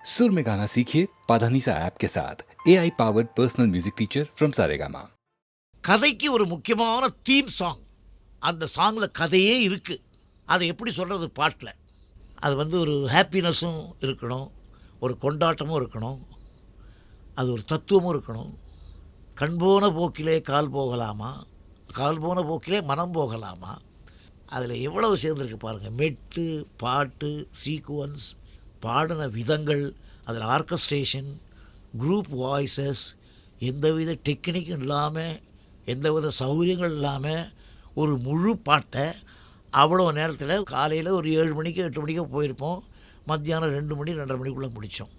सुर में गाना सीखिए पाधानीसा ऐप के साथ AI powered personal music teacher from Saregama. கதைக்கு ஒரு முக்கியமான தீம் சாங். அந்த சாங்கில் கதையே இருக்குது. அதை எப்படி சொல்கிறது பாட்டில்? அது ஒரு ஹாப்பினஸும் இருக்கணும், ஒரு கொண்டாட்டமும் இருக்கணும், அது ஒரு தத்துவமும் இருக்கணும். கண் போன போக்கிலே கால் போகலாமா, கால் போன போக்கிலே மனம் போகலாமா, அதில் எவ்வளவு சேர்ந்துருக்கு பாருங்கள். மெட்டு, பாட்டு, சீக்குவன்ஸ், பாடின விதங்கள், அதில் ஆர்கஸ்ட்ரேஷன், குரூப் வாய்ஸஸ், எந்தவித டெக்னிக்கும் இல்லாமல், எந்தவித சௌகரியங்கள் இல்லாமல் ஒரு முழு பாட்டை அவ்வளோ நேரத்தில் காலையில் ஒரு 7 மணிக்கு 8 மணிக்கோ போயிருப்போம், மத்தியானம் 2 மணி 2:30 மணிக்குள்ளே முடித்தோம்.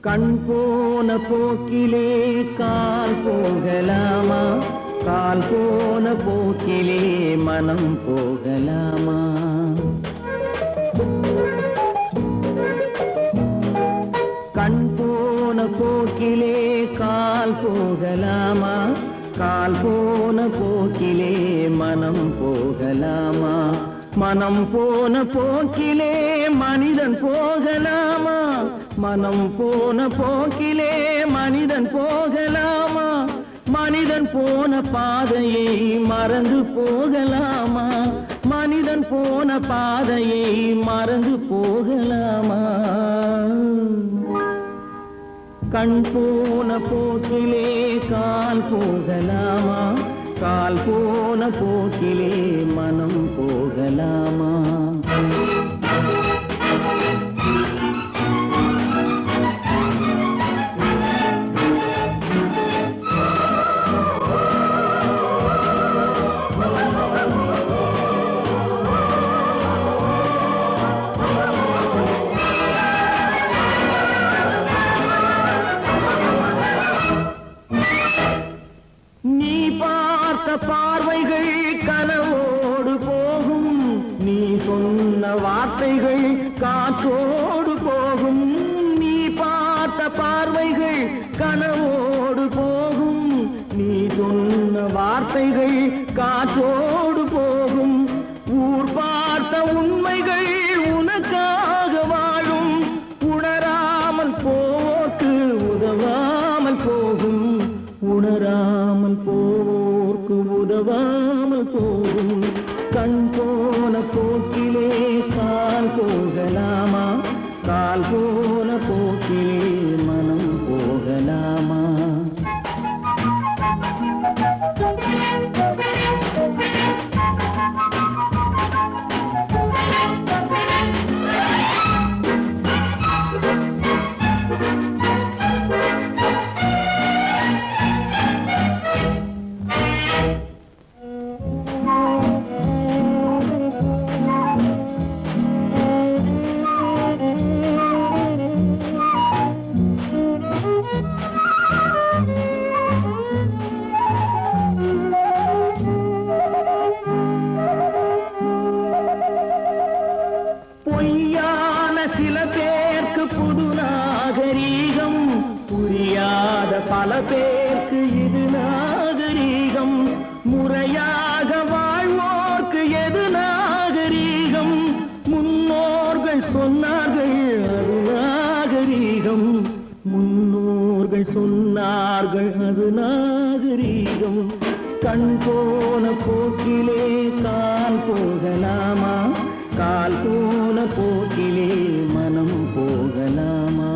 கண் போன போக்கிலே கால் போகலாமா, கால் போன போக்கிலே மனம் போகலாமா. கண் போன போக்கிலே கால் போகலாமா, கால் போன போக்கிலே மனம் போகலாமா. மனம் போன போக்கிலே மனிதன் போகலாமா, மனம் போன போக்கிலே மனிதன் போகலாமா. மனிதன் போன பாதையை மறந்து போகலாமா, மனிதன் போன பாதையை மறந்து போகலாமா. கண் போன போக்கிலே கால் போகலாமா, கால் போன போக்கிலே மனம் போகலாமா. பார்வைகள் கனவோடு போகும், நீ சொன்ன வார்த்தைகள் காற்றோடு போகும். நீ பார்த்த பார்வைகள் கனவோடு போகும், நீ சொன்ன வார்த்தைகள் காற்றோடு போகும். ஊர் பார்த்த உண்மைகள் உனக்காக வாழும், உணராமல் போக்கு உதவாமல் போகும், உணராமல் போவோர்க்கு உதவாமல் போகும். கண் போன போக்கிலே கால் போகலாமா, கால் போன போக்கிலே மனம் போகலாமா. சில பேருக்கு புது நாகரீகம், புரியாத பல பேருக்கு இது நாகரீகம். முறையாக வாழ்வோர்க்கு எது நாகரீகம்? முன்னோர்கள் சொன்னார்கள் அது நாகரீகம், முன்னோர்கள் சொன்னார்கள் அது நாகரீகம். கண் போன போக்கிலே கால் போகலாமா, கால் போன போக்கிலே மனம் போகலாமா.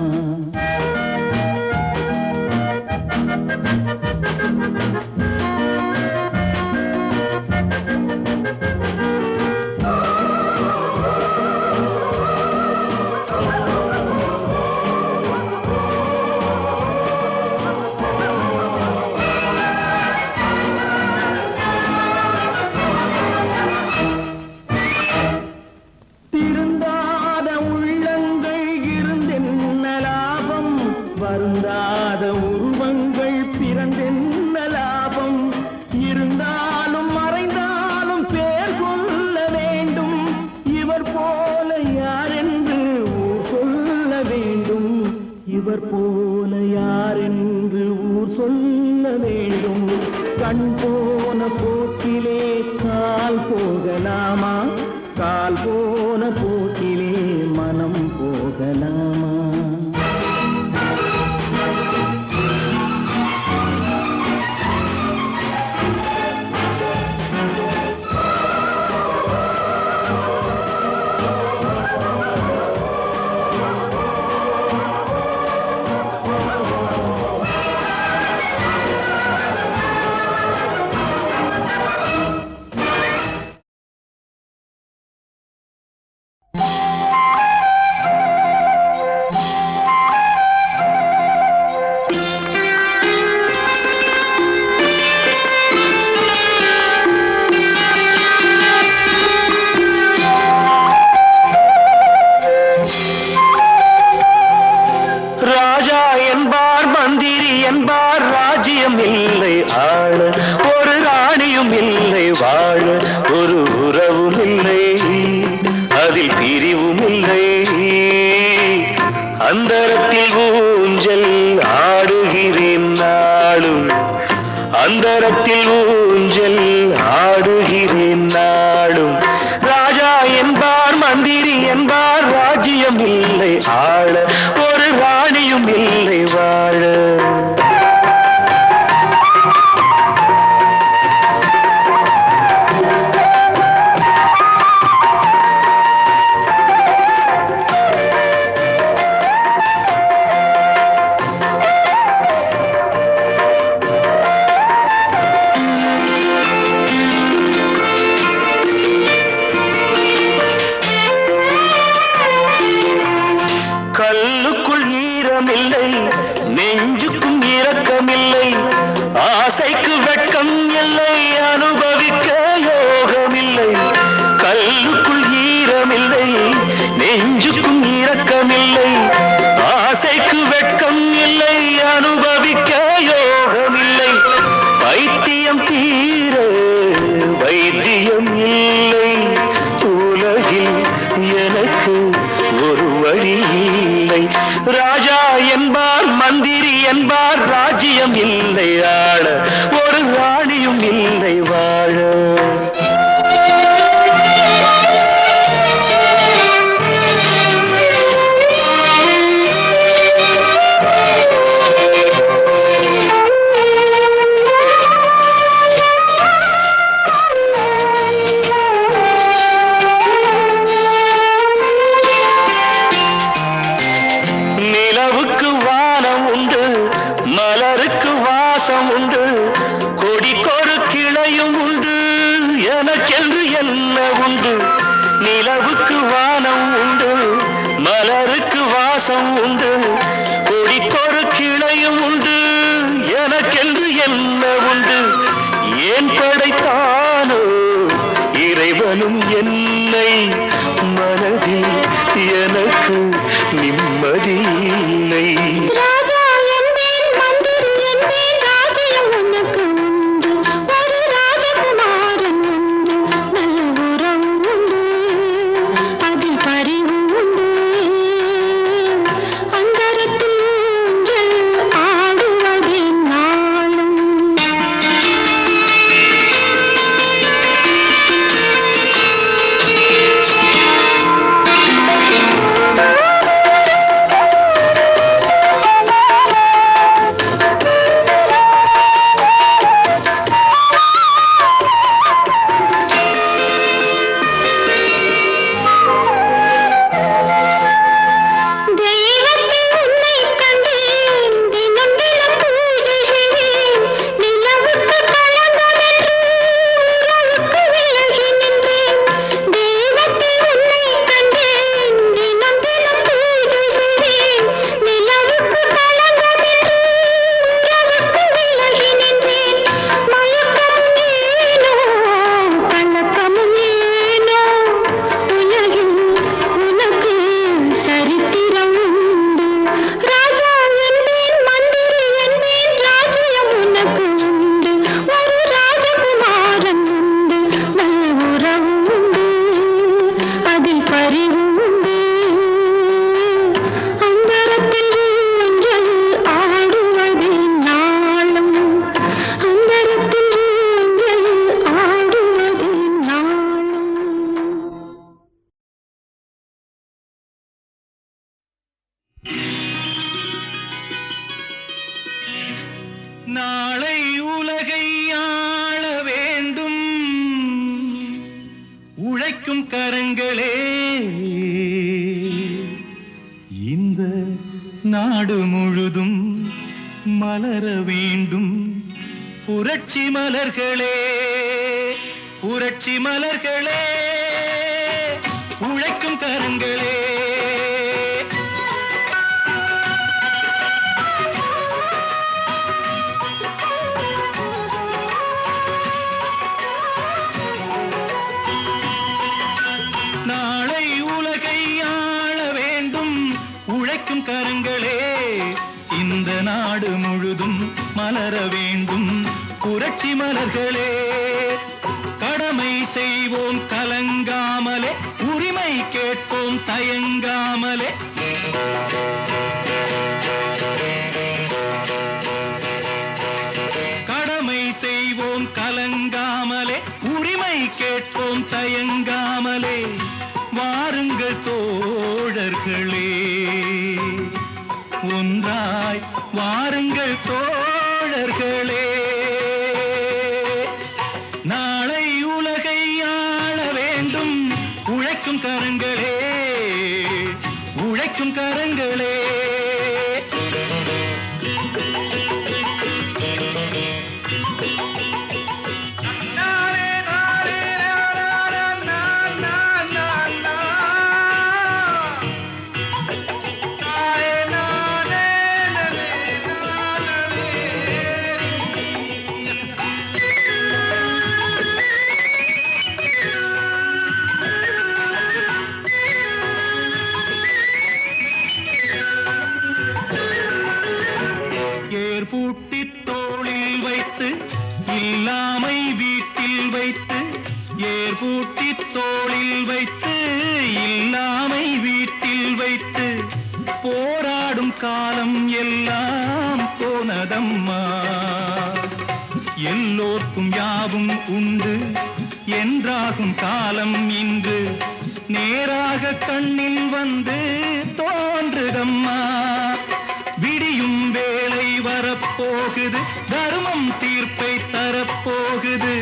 அருந்தாத உருவங்கள் பிறந்தென்ன லாபம் இருந்தாலும் மறைந்தாலும் பேர் சொல்ல வேண்டும் இவர் போல யாரென்று ஊர் சொல்ல வேண்டும் இவர் போல யாரென்று ஊர் சொல்ல வேண்டும் கண் போன போக்கிலே கால் போகலாமா கால் போன போக்கிலே மனம் போகலாமா இல்லை ஆள ஒரு ராணியும் இல்லை வாழ ஒரு உறவும் இல்லை அதில் பிரிவும் இல்லை அந்தரத்தில் ஊஞ்சல் ஆடுகிறேன் நாளும் அந்தரத்தில் ஊஞ்சல் ஆடுகிறேன் நாளும் ராஜா என்பார் மந்திரி என்பார் ராஜ்யம் இல்லை ஆள ஒரு ராணியும் இல்லை வாழ கல்லுக்குள் ஈரமில்லை நெஞ்சுக்கும் இரக்கமில்லை ஆசைக்கு வெட்கம் இல்லை அனுபவிக்க யோகமில்லை கல்லுக்குள் ஈரமில்லை நெஞ்சுக்கும் இரக்கமில்லை ஆசைக்கு வெட்கம் இல்லை அனுபவிக்க யோகமில்லை வைத்தியம் தீர வைத்தியம் இல்லை உலகில் எனக்கு ஒரு வழி இல்லை ராஜா என்பார் மந்திரி என்பார் ராஜ்யம் இல்லை ஆள ஒரு ராணியும் இல்லை வாழ நிலவுக்கு வானம் உண்டு மலருக்கு வாசம் உண்டு கொடிக்கொரு கிளையும் உண்டு எனக்கென்று என்ன உண்டு நிலவுக்கு வானம் உண்டு மலருக்கு வாசம் உண்டு கொடிக்கொரு கிளையும் உண்டு எனக்கென்று என்ன உண்டு ஏன் படைத்தானோ இறைவனும் என்னை மனதில் எனக்கு நிம்மதி இல்லை ராஜா என்பேன் மந்திரி என்பேன் ராஜ்யம் உனக்கு உண்டு ஒரு ராஜகுமாரன் உண்டு நல்ல உறவு உண்டு அதில் பரிவு உண்டு அந்தரத்தில் ஊஞ்சல் ஆடுவதே நாளும் நாளை உலகை ஆள வேண்டும் உழைக்கும் கரங்களே, இந்த நாடு முழுதும் மலர வேண்டும் புரட்சி மலர்களே, புரட்சி மலர்களே, உழைக்கும் கரங்களே. நாளை உலகை ஆள வேண்டும் உழைக்கும் கரங்களே, இந்த நாடு முழுதும் மலர வேண்டும் புரட்சி மலர்களே. கடமை செய்வோம் கலங்காமலே, உரிமை கேட்போம் தயங்காமலே. கடமை செய்வோம் கலங்காமலே, உரிமை கேட்போம் தயங்காமலே. வாருங்கள் தோழர்களே, ஒன்றாய் வாருங்கள் தோழர்களே. நாளை உலகை ஆள வேண்டும் உழைக்கும் கரங்களே, உழைக்கும் கரங்களே. ஏர்பூட்டி தோளில் வைத்து இல்லாமை வீட்டில் வைத்து, ஏர்பூட்டி தோளில் வைத்து இல்லாமை வீட்டில் வைத்து, போராடும் காலம் எல்லாம் போனதம்மா. எல்லோர்க்கும் யாவும் உண்டு என்றாகும் காலம் இன்று, நேராக கண்ணில் வந்து தோன்றுதம்மா. விடியும் வேளை வரப்போகுது, தர்மம் தீர்ப்பை தரப்போகுது,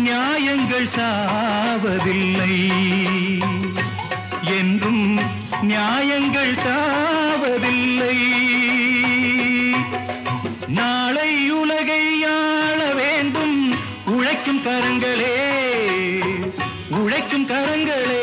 நியாயங்கள் சாவதில்லை என்றும், நியாயங்கள் சாவதில்லை. நாளை உலகை ஆள வேண்டும் உழைக்கும் கரங்களே, உழைக்கும் கரங்களே.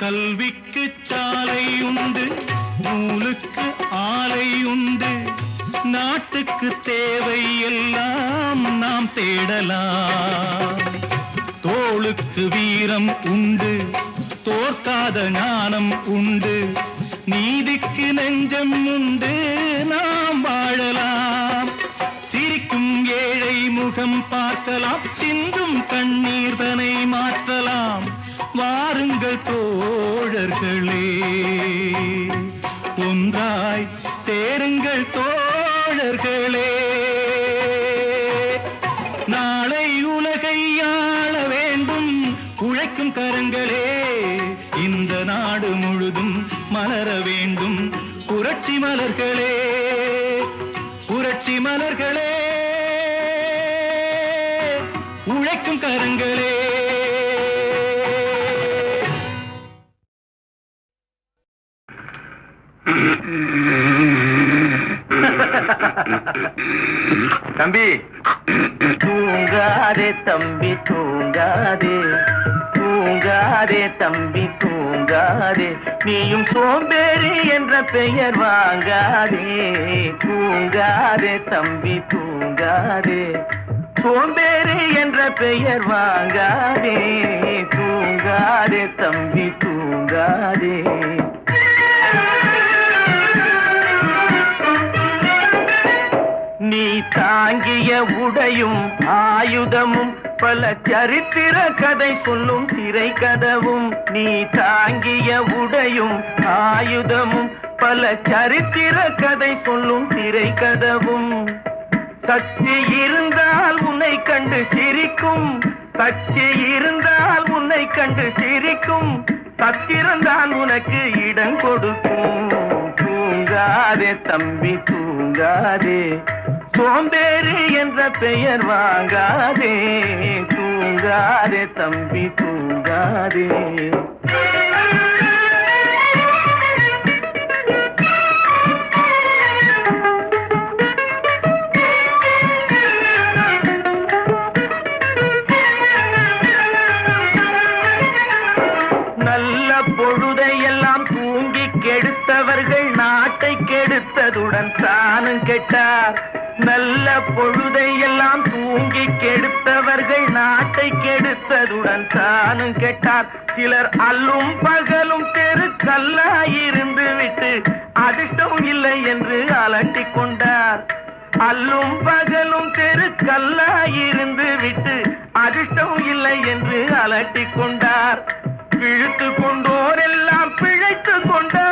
கல்விக்கு சாலை உண்டு, நூலுக்கு ஆலை உண்டு, நாட்டுக்கு தேவை எல்லாம் நாம் தேடலாம். தோளுக்கு வீரம் உண்டு, தோற்காத ஞானம் உண்டு, நீதிக்கு நெஞ்சம் உண்டு, நாம் வாழலாம். சிரிக்கும் ஏழை முகம் பார்க்கலாம், சிந்தும் கண்ணீர் தனை மாற்றலாம். வாருங்கள் தோழர்களே, ஒன்றாய் சேருங்கள் தோழர்களே. நாளை உலகை ஆள வேண்டும் உழைக்கும் கரங்களே, இந்த நாடு முழுதும் மலர வேண்டும் புரட்சி மலர்களே, புரட்சி மலர்களே, உழைக்கும் கரங்களே. தம்பி தூங்காதே, தம்பி தூங்காதே, தூங்காதே தம்பி தூங்காதே, நீயும் சோம்பேறி என்ற பெயர் வாங்காதே. தூங்காதே தம்பி தூங்காதே, சோம்பேறி என்ற பெயர் வாங்காதே. தூங்காதே தம்பி தூங்காதே. நீ தாங்கிய உடையும் ஆயுதமும் பல சரித்திர கதை சொல்லும் திரை கதவும். நீ தாங்கிய உடையும் ஆயுதமும் பல சரித்திர கதை சொல்லும் திரை கதவும். சக்தி இருந்தால் உன்னை கண்டு சிரிக்கும், சக்தி இருந்தால் உன்னை கண்டு சிரிக்கும், சத்திரந்தான் உனக்கு இடம் கொடுக்கும். தூங்காதே தம்பி தூங்காதே, சோம்பேறி என்ற பெயர் வாங்காதே. தூங்காதே தம்பி தூங்காதே. நல்ல பொழுதையெல்லாம் தூங்கி கெடுத்தவர்கள் நாட்டை கெடுத்ததுடன் தானும் கெட்டார். நல்ல பொழுதையெல்லாம் தூங்கி கெடுத்தவர்கள் நாட்டை கெடுத்ததுடன் தானும் கெட்டார். சிலர் அல்லும் பகலும் தெருக்கல்லாயிருந்து விட்டு அதிர்ஷ்டம் இல்லை என்று அலட்டிக் கொண்டார். அல்லும் பகலும் தெருக்கல்லாயிருந்து விட்டு அதிர்ஷ்டம் இல்லை என்று அலட்டிக் கொண்டார். பிழைத்து கொண்டோர் எல்லாம் பிழைத்து கொண்டார்.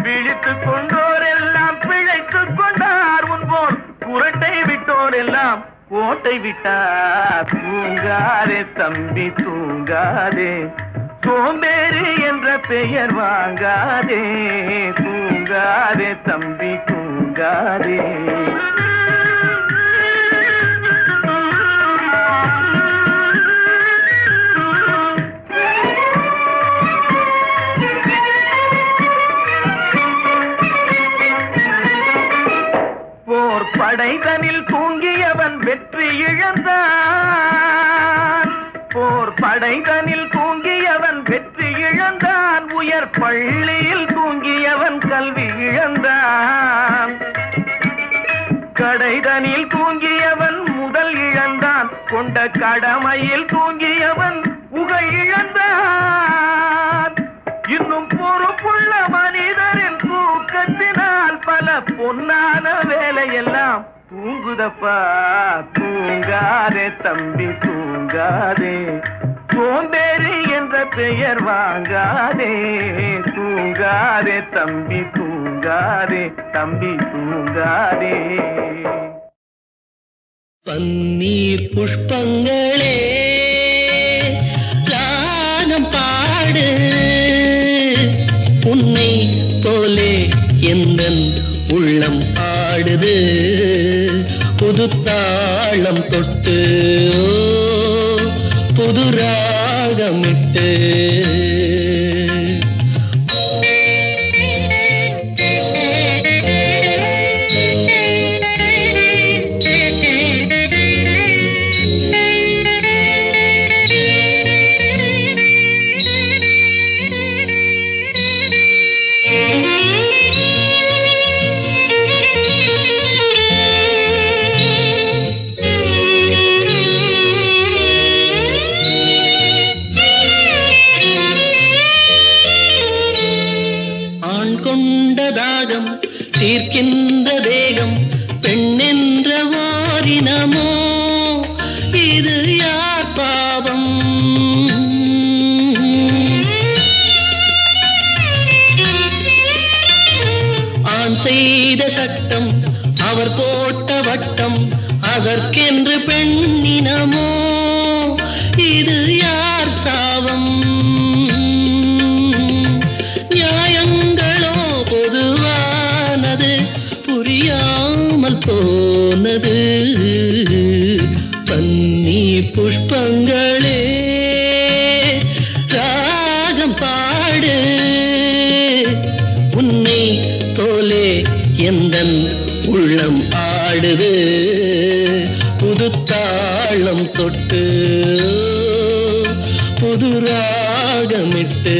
விழித்து கொண்டோர் எல்லாம் பிழைத்து கொண்டார். முன்போர் குரட்டை விட்டோர் எல்லாம் கோட்டை விட்டார். தூங்காதே தம்பி தூங்காதே, சோம்பேறி என்ற பெயர் வாங்காதே. தூங்காதே தம்பி தூங்காதே. போர் படைதனில் தூங்கியவன் வெற்றி இழந்தான். போர் படைதனில் தூங்கியவன் வெற்றி இழந்தான். உயர் பள்ளியில் தூங்கியவன் கல்வி இழந்தான். கடைதனில் தூங்கியவன் முதல் இழந்தான். கொண்ட கடமையில் தூங்கியவன் புகழ் இழந்தான். இன்னும் பொறுப்புள்ள மனிதரின் தூக்கத்தினால் பல பொன்னான வேலையெல்லாம் தூங்குதப்பா. தூங்காதே தம்பி தூங்காதே, சோம்பேறி என்ற பெயர் வாங்காதே. தூங்காதே தம்பி தூங்காதே, தம்பி தூங்காதே. பன்னீர் புஷ்பங்களே ராகம் பாடு, உன்னை போலே எந்தன் உள்ளம் ஆடுது. புது தாளம் தொட்டு புது ராகமிட்டு. தீர்க்கின்ற தேகம் பெண்ணென்ற வாரினமோ, இது யார் பாவம்? ஆண் செய்த சட்டம், அவர் போட்ட வட்டம், அதற்கென்று பெண்ணினமோ, இது யார் சாபம்? நியாயங்களோ பொதுவானது, புரியாமல் போனது. பன்னி புஷ்பங்களே ராகம் பாடு, உன்னை போலே எந்தன் உள்ளம் ஆடுது. புது தாளம் தொட்டு புது ராகமிட்டு.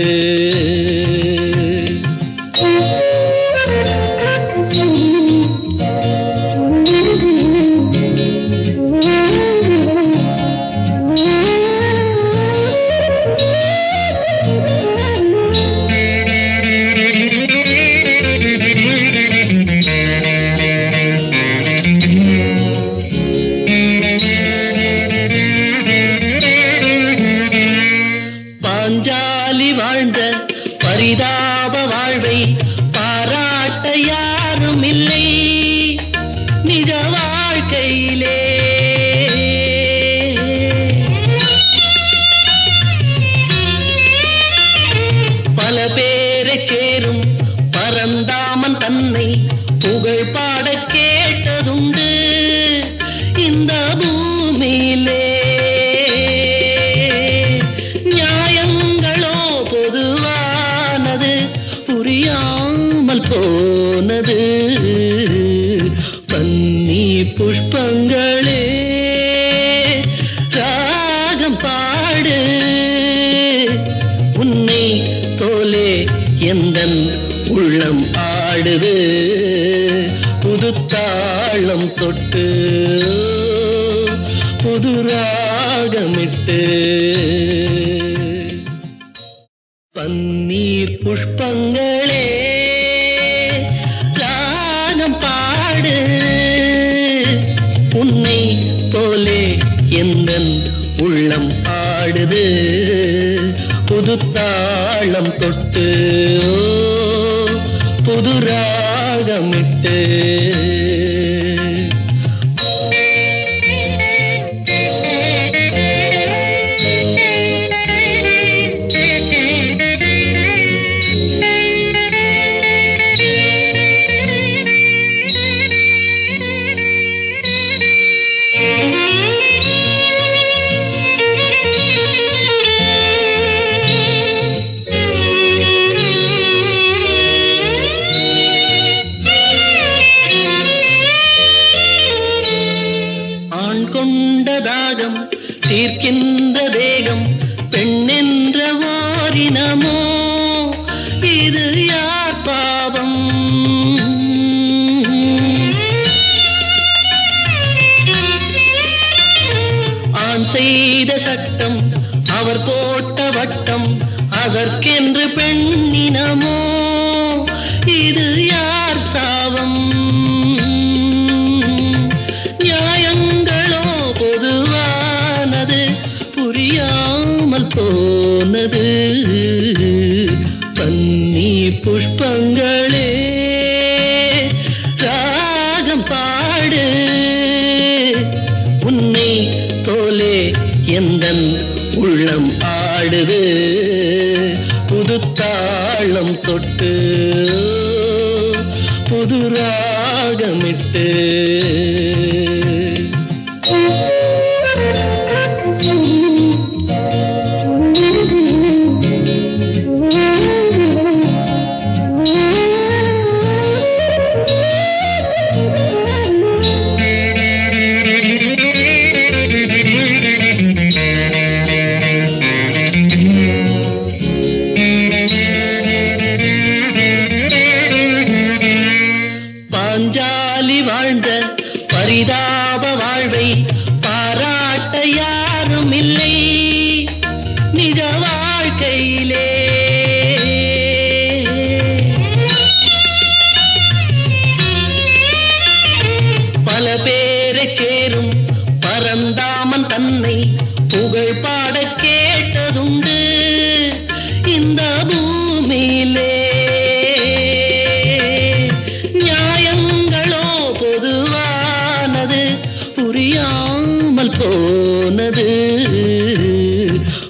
புகழ் பாட கேட்டதுண்டு இந்த பூமியிலே. நியாயங்களோ பொதுவானது புரியாமல் போனது. பன்னி புஷ்பங்களே ராகம் பாடு, உன்னை போலே எந்தன் உள்ளம் ஆடுது. புது தாளம் தொட்டு புது ராகமிட்டு. பன்னீர் புஷ்பங்களே ராகம் பாடு, உன்னை போலே எந்தன் உள்ளம் ஆடுது. புது தாளம் தொட்டு புது ராகமிட்டு. தாகம் தீர்க்கின்ற தேகம் பெண்ணென்ற வாரினமோ, இது யார் பாவம்? ஆண் செய்த சட்டம் அவர் போட்ட வட்டம், அதற்கென்று பெண்ணினமோ, இது யார் சாவம்? நியாயங்களோ பொதுவானது புரியாமல் போனது. பன்னி புஷ்பங்களே ராகம் பாடு, உன்னை போலே எந்தன் உள்ளம் ஆடுது. புது தாளம் தொட்டு புது ராகமிட்டு. பாஞ்சாலி வாழ்ந்த பரிதாப வாழ்வை பாராட்ட யாரும் இல்லை நிஜ வாழ்க்கையிலே. பல பேரை சேரும் பரந்தாமன் தன்னை புகழ் பாட கேட்டதுண்டு இந்த பூமியிலே. நியாயங்களோ பொதுவானது புரியாமல் போனது.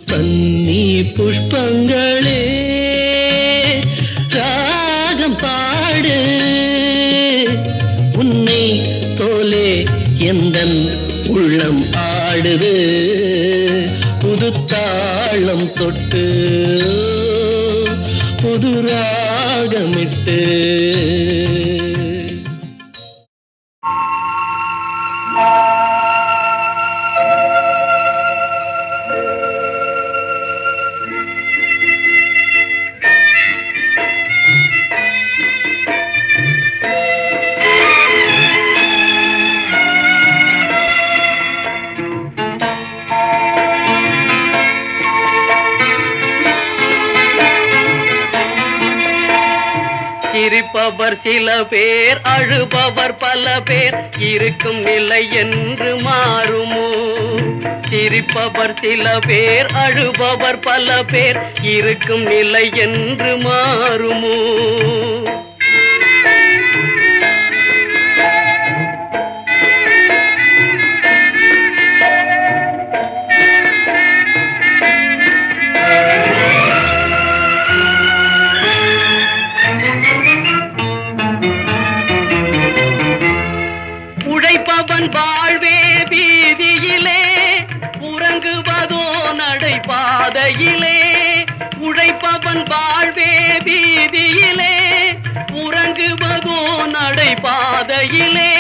பன்னி புஷ்பங்களே ராகம் பாடு, உன்னை போலே எந்தன் உள்ளம் ஆடுது. புது தாளம் தொட்டு புது ராகமிட்டு. சிரிப்பவர் சில பேர், அழுபவர் பல பேர், இருக்கும் நிலை என்று மாறுமோ? சிரிப்பவர் சில பேர், அழுபவர் பல பேர், இருக்கும் நிலை என்று மாறுமோ? நிலையிலே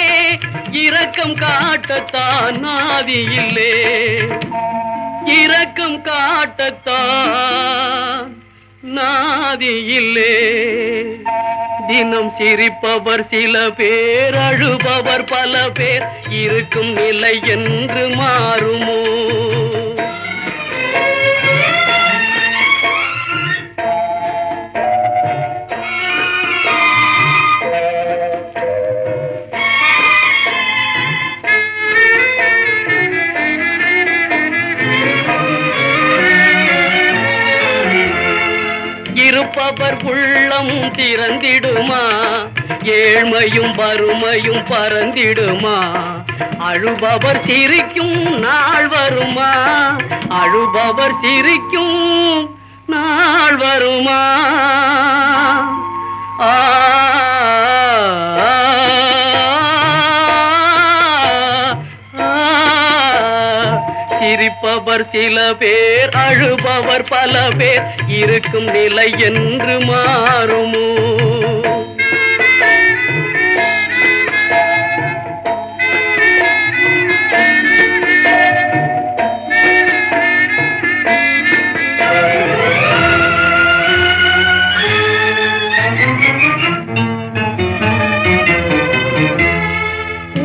இரக்கம் காட்டத்தான் நாதியில்லே, இரக்கம் காட்டத்தான் நாதியில்லே. தினம் சிரிப்பவர் சில பேர், அழுபவர் பல பேர், இருக்கும் நிலை என்று மாறுமோ? இருப்பவர் உள்ளம் திறந்திடுமா? ஏழ்மையும் வறுமையும் பறந்திடுமா? அழுபவர் சிரிக்கும் நாள் வருமா? அழுபவர் சிரிக்கும் நாள் வருமா? ஆ சிரிப்பவர் சில பேர், அழுபவர் பல பேர், இருக்கும் நிலை என்று மாறுமோ?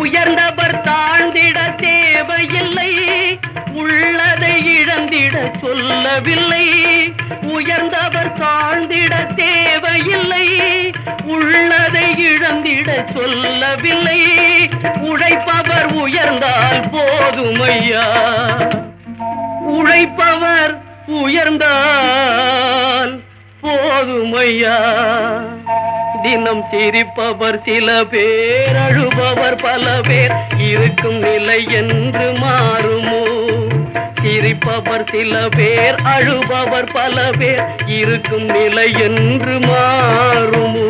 உயர்ந்தவர் தாழ்ந்திட தேவையில்லை, உள்ளதை இழந்திட சொல்லவில்லை. உயர்ந்தவர் தாழ்ந்திட தேவையில்லை, உள்ளதை இழந்திட சொல்லவில்லை. உழைப்பவர் உயர்ந்தால் போதுமையா, உழைப்பவர் உயர்ந்தால் போதுமையா. தினம் சிரிப்பவர் சில பேர், அழுபவர் பல பேர், இருக்கும் நிலை என்று மாறுமோ? சிரிப்பவர் சில பேர், அழுபவர் பல பேர், இருக்கும் நிலை என்று மாறுமோ?